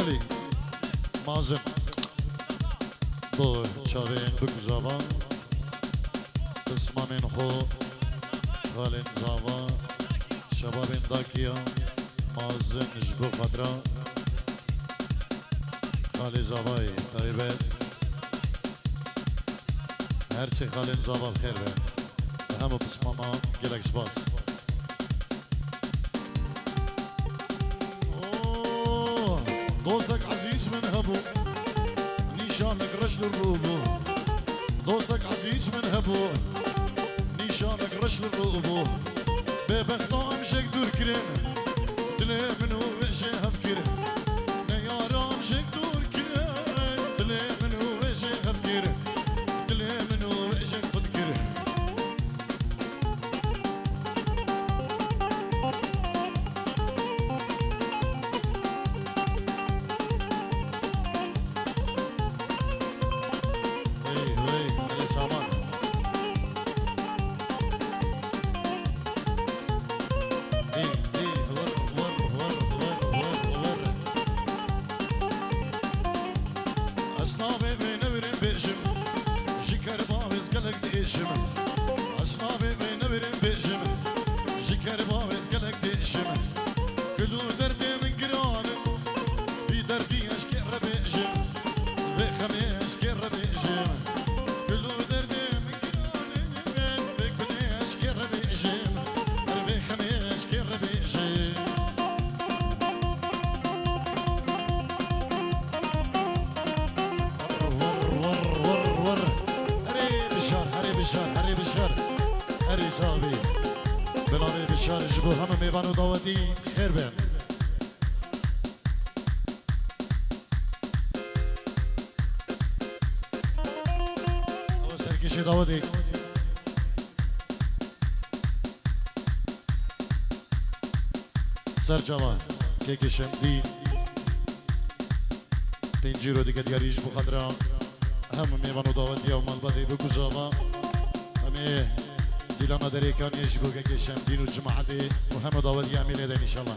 بلی مازن با چاوین بگذاوا اسمانین خو خالین زاوا شبابین داکیا مازن جبو خدرا خالی زاوای طیبت هرچی خالین زاوا بخیر به و همه بسماما گلک سپاس دوستك عزيز من هبو نيشانك رشل الروبو دوستك عزيز من هبو نيشانك رشل الروبو ببختو امشك دور كرين دلي منو ويشي هفكر نيارا امشك دور كرين دلي منو ويشي هفكر دلي منو ويشي خدكر بنامه بشار جبو همه میوان و دعوتی خیر بین او سرکشی دعوتی سر جوان که کشم دی پینجی رو دیگه دیگریش بخدرا همه میوان و دعوتی و مالبادی بگذاوا همه دیلانا داری کانیش بوگه کشم دین و جماعتی محمد آوادی عمیله دین انشالله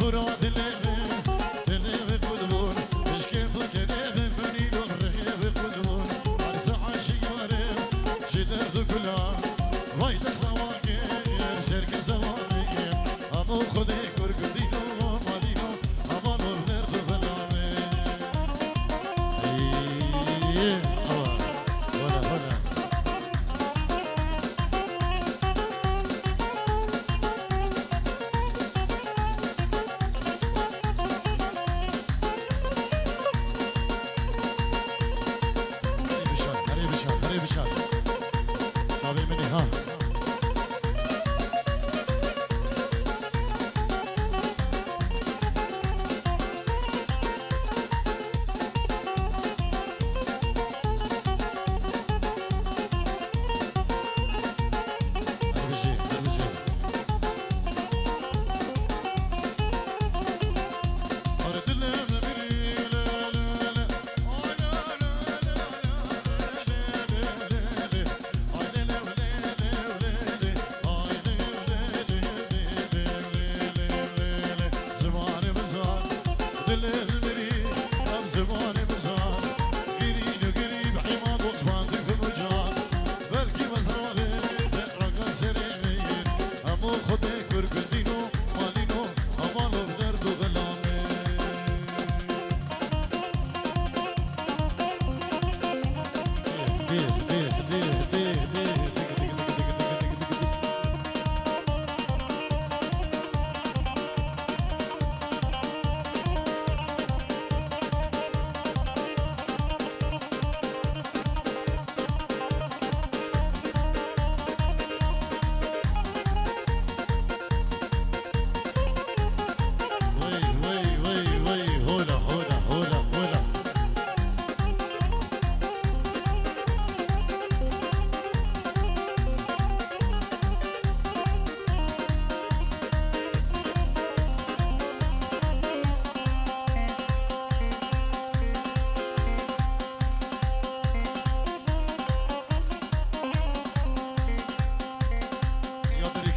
برا دلبن دلب قدبون مش كيف كلبن مني لغرب قدبون عرس عشيارم جدر كلها وايد خواكر شرك زوانك أبو خدي كركدينو مالينو أمانو بدرد بلامي إيه هلا هلا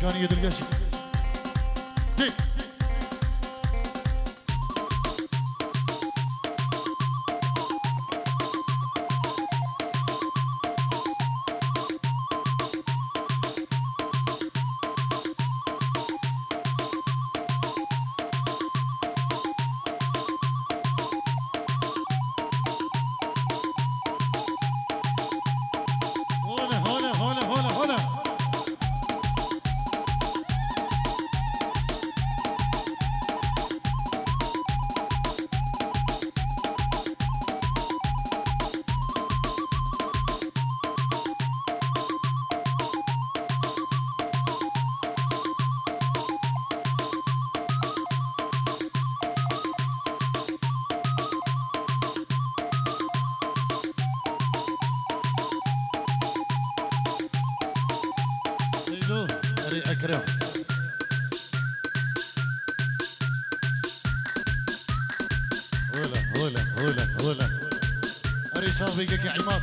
كان يد القش دي هنا أكرم هولا أري صاحبك يا عماد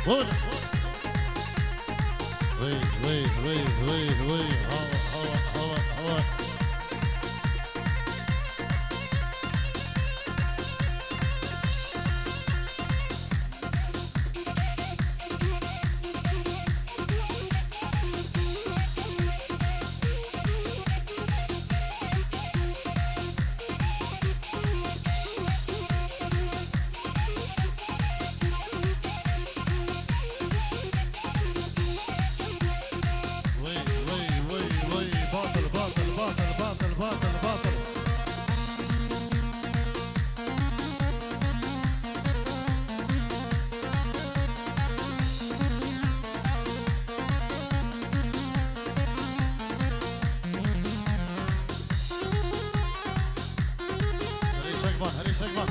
هولا وي هوا سكبان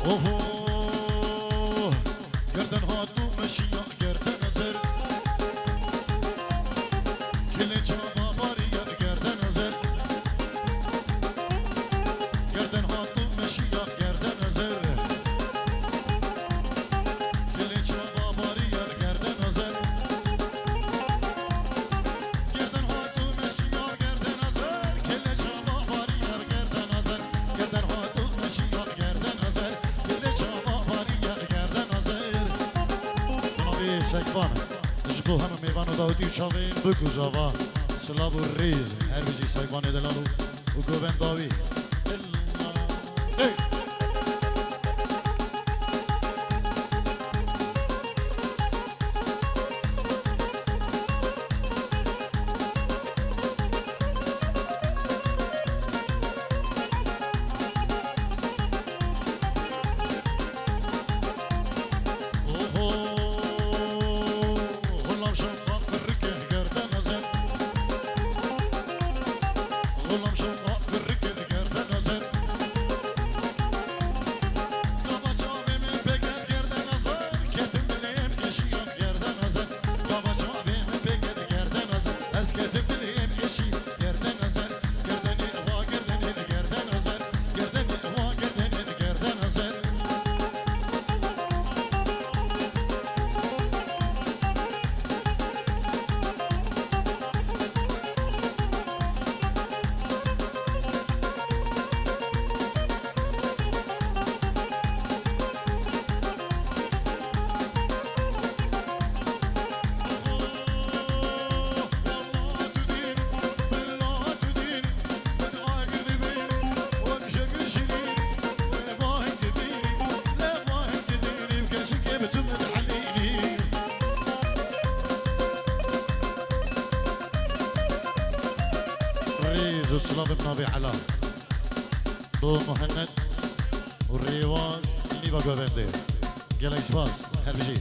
اوه گردن ها تو مشیا گردن نظر کلی جاما باریا گردن نظر گردن ها تو مشیا گردن نظر کلی جاما باریا گردن نظر گردن ها تو مشیا گردن نظر کلی جاما باریا گردن نظر گردن ها تو مشیا گردن نظر سکبان جبو همه میوان و داودی و چاوین بگو جاوا سلاب و ریز هر بجی سکبان دلالو و گوبن داوی السلام بن ابي علا دو مهند والريواز اللي بقى بندي يلا يسباس هربجي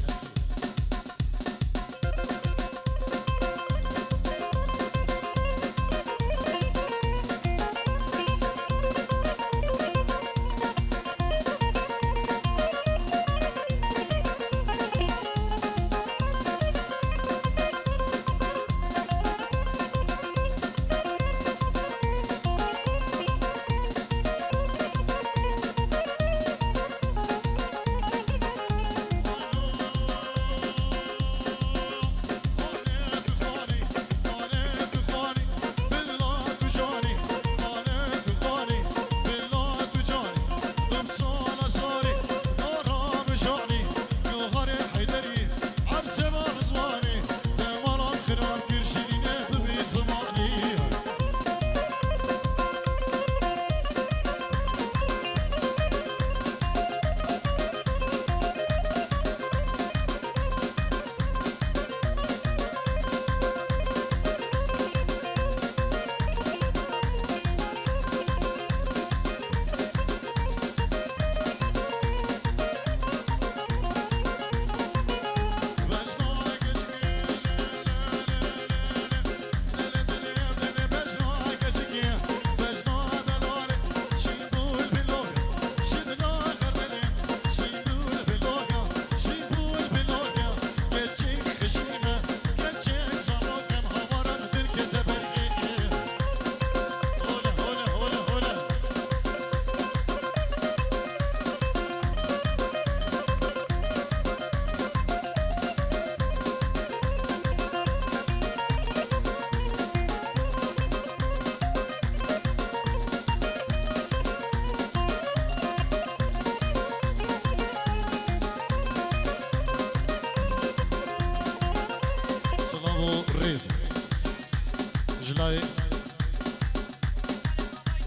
لای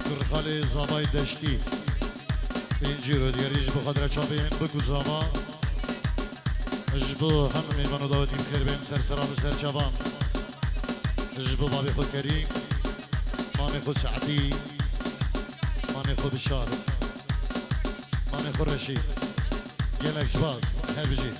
کرخالی زابای دشتی اینجی رو دیگریش بخاطر چابین بکو زاما اجبو همه میمانو داوتیم خیر بین سر سران و سر چوان اجبو بابی خود کریم مامي خو سعدي مامي خو بشار مامي خو رشيد يلا اكسباز هاي بجي